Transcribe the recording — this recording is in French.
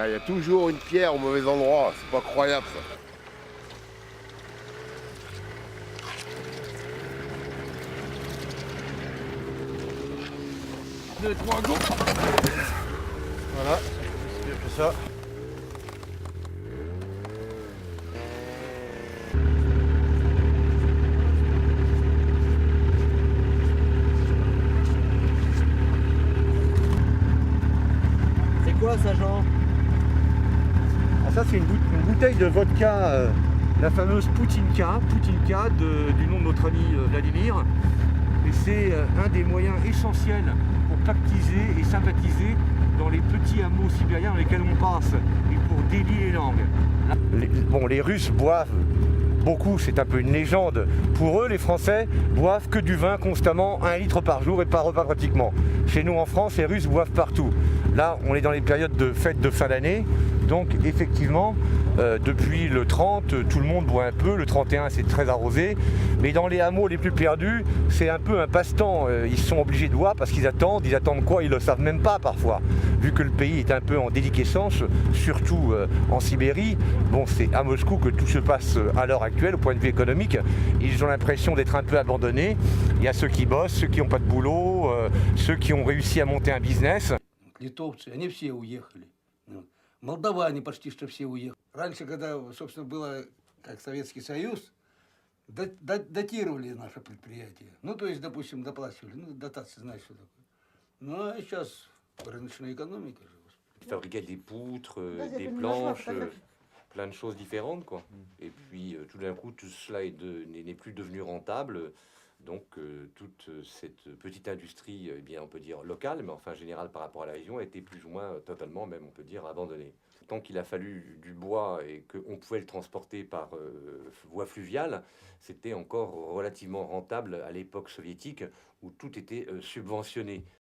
Il y a toujours une pierre au mauvais endroit, c'est pas croyable ça. Deux, trois, go. Voilà, c'est bien que ça. C'est quoi ça, Jean? Ah, ça c'est une bouteille de vodka, la fameuse Poutinka du nom de notre ami Vladimir. Et c'est un des moyens essentiels pour pactiser et sympathiser dans les petits hameaux sibériens dans lesquels on passe et pour délier les langues. Les Russes boivent beaucoup, c'est un peu une légende. Pour eux, les Français boivent que du vin constamment, 1 litre par jour et par repas pratiquement. Chez nous en France, les Russes boivent partout. Là, on est dans les périodes de fêtes de fin d'année, donc effectivement, depuis le 30, tout le monde boit un peu, le 31 c'est très arrosé, mais dans les hameaux les plus perdus, c'est un peu un passe-temps, ils sont obligés de boire parce qu'ils attendent quoi, ils ne le savent même pas parfois, vu que le pays est un peu en déliquescence, surtout en Sibérie. Bon, c'est à Moscou que tout se passe à l'heure actuelle au point de vue économique, ils ont l'impression d'être un peu abandonnés, il y a ceux qui bossent, ceux qui n'ont pas de boulot, ceux qui ont réussi à monter un business. Литовцы, они все уехали. Молдаване почти что все уехали. Раньше, когда, собственно, было как Советский Союз, датировали наше предприятие. Ну, то есть, допустим, доплачивали. Ну, дотации, знаешь, что такое. Ну, а сейчас рыночная экономика же. Ils fabriquaient des poutres, des planches, plein de choses différentes, quoi. Et puis, tout d'un coup, tout cela n'est plus devenu rentable. Donc, toute cette petite industrie, eh bien, on peut dire locale, mais enfin générale par rapport à la région, a été plus ou moins totalement, même on peut dire, abandonnée. Tant qu'il a fallu du bois et qu'on pouvait le transporter par voie fluviale, c'était encore relativement rentable à l'époque soviétique où tout était subventionné.